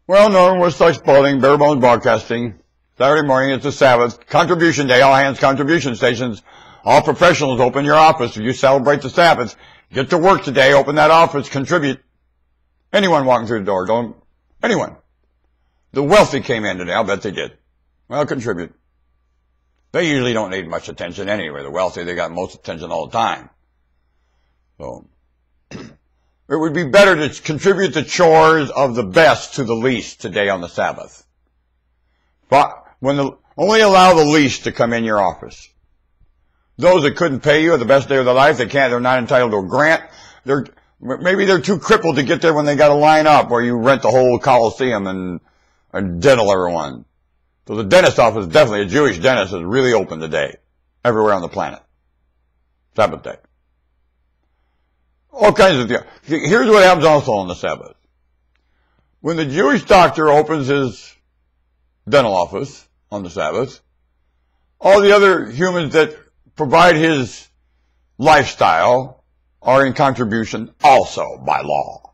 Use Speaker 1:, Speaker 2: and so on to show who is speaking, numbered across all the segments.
Speaker 1: Well, Norman Woodstock Spalding, Bare Bones Broadcasting. Saturday morning, it's the Sabbath. Contribution Day, all hands contribution stations. All professionals, open your office. If you celebrate the Sabbath, get to work today, open that office, contribute. Anyone walking through the door, anyone. The wealthy came in today, I'll bet they did. Well, contribute. They usually don't need much attention anyway. The wealthy, they got most attention all the time. So, it would be better to contribute the chores of the best to the least today on the Sabbath. But only allow the least to come in your office. Those that couldn't pay you at the best day of their life, they're not entitled to a grant. Maybe they're too crippled to get there when they got to line up where you rent the whole Coliseum and dental everyone. So the dentist office, definitely a Jewish dentist, is really open today, everywhere on the planet. Sabbath day. All kinds of things. Here's what happens also on the Sabbath. When the Jewish doctor opens his dental office on the Sabbath, all the other humans that provide his lifestyle are in contribution also by law.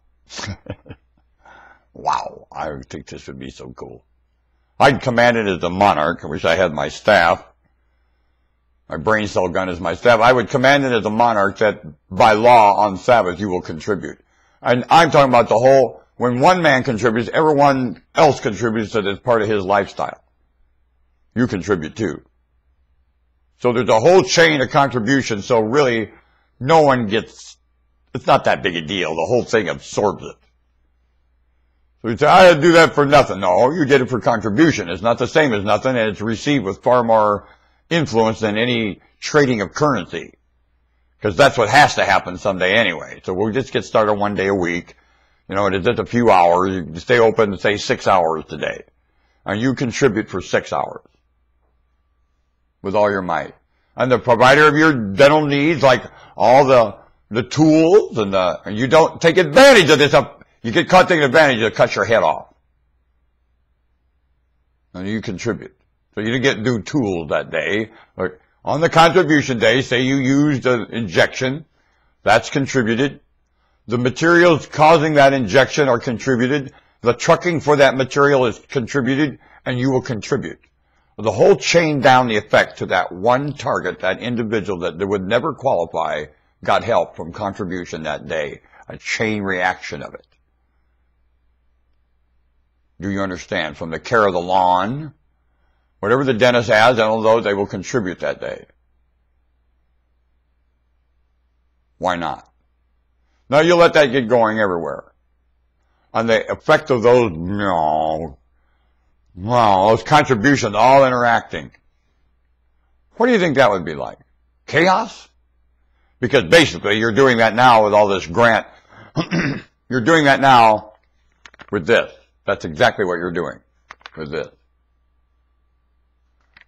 Speaker 1: Wow, I think this would be so cool. I'd command it as a monarch. I wish I had my staff. My brain cell gun is my staff. I would command it as a monarch that by law on Sabbath you will contribute. And I'm talking about the whole, when one man contributes, everyone else contributes that it's part of his lifestyle. You contribute too. So there's a whole chain of contribution, so really no one gets, it's not that big a deal. The whole thing absorbs it. So you say, I do that for nothing. No, you get it for contribution. It's not the same as nothing, and it's received with far more influence than any trading of currency. Because that's what has to happen someday anyway. So we'll just get started one day a week. You know, it's just a few hours. You stay open, say 6 hours today. And you contribute for 6 hours. With all your might. And the provider of your dental needs, like all the tools, and you don't take advantage of this stuff. You get caught taking advantage, it'll cut your head off. And you contribute. So you didn't get new tools that day. On the contribution day, say you used an injection, that's contributed. The materials causing that injection are contributed. The trucking for that material is contributed, and you will contribute. The whole chain down the effect to that one target, that individual that would never qualify, got help from contribution that day. A chain reaction of it. Do you understand? From the care of the lawn, whatever the dentist has, and all those, they will contribute that day. Why not? Now you let that get going everywhere. And the effect of those, those contributions all interacting. What do you think that would be like? Chaos? Because basically you're doing that now with all this grant. You're doing that now with this. That's exactly what you're doing with this.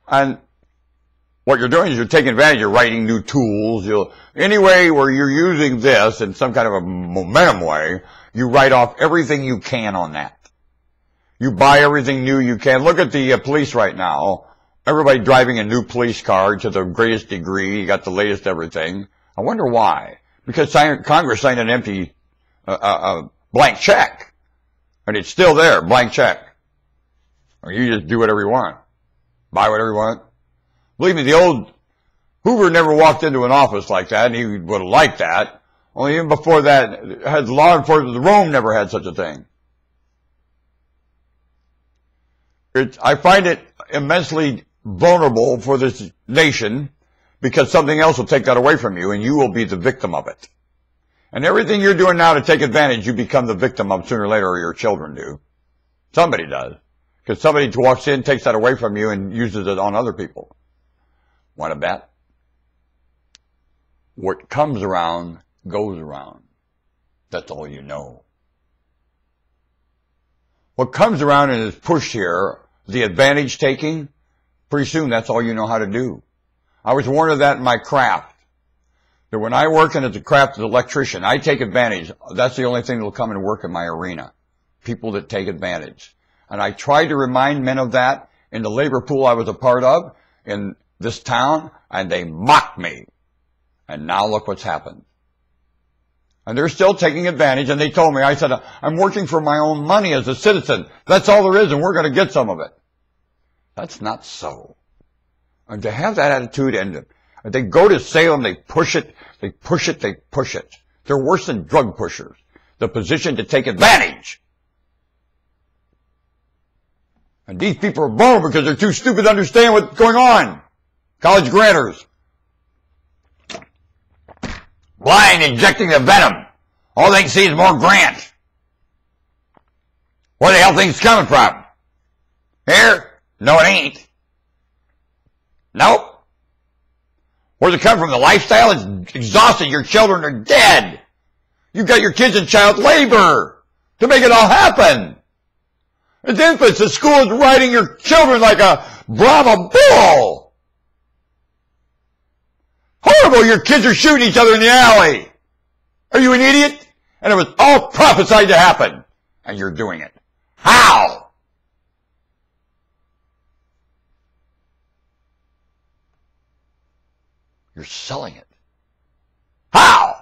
Speaker 1: And what you're doing is you're taking advantage, you're writing new tools. Anyway where you're using this in some kind of a momentum way, you write off everything you can on that. You buy everything new you can. Look at the police right now. Everybody driving a new police car to the greatest degree. You got the latest everything. I wonder why. Because Congress signed an empty, blank check. And it's still there, blank check. Or you just do whatever you want. Buy whatever you want. Believe me, the old Hoover never walked into an office like that, and he would have liked that. Only even before that, had law enforcement, Rome never had such a thing. I find it immensely vulnerable for this nation because something else will take that away from you, and you will be the victim of it. And everything you're doing now to take advantage, you become the victim of sooner or later, or your children do. Somebody does. Because somebody walks in, takes that away from you, and uses it on other people. Want to bet? What comes around, goes around. That's all you know. What comes around and is pushed here, the advantage taking, pretty soon that's all you know how to do. I was warned of that in my craft. That when I work in as a craft as an electrician, I take advantage. That's the only thing that will come and work in my arena. People that take advantage. And I tried to remind men of that in the labor pool I was a part of in this town, and they mocked me. And now look what's happened. And they're still taking advantage, and they told me, I said, I'm working for my own money as a citizen. That's all there is, and we're going to get some of it. That's not so. And to have that attitude, and they go to Salem, they push it, they push it, they push it. They're worse than drug pushers. The position to take advantage. And these people are born because they're too stupid to understand what's going on. College granters. Blind, injecting the venom. All they can see is more grant. Where the hell things coming from? Here? No, it ain't. Nope. Where's it come from? The lifestyle is exhausted. Your children are dead. You've got your kids in child labor to make it all happen. As infants, the school is riding your children like a Brahma bull. Horrible, your kids are shooting each other in the alley. Are you an idiot? And it was all prophesied to happen. And you're doing it. How? You're selling it. How?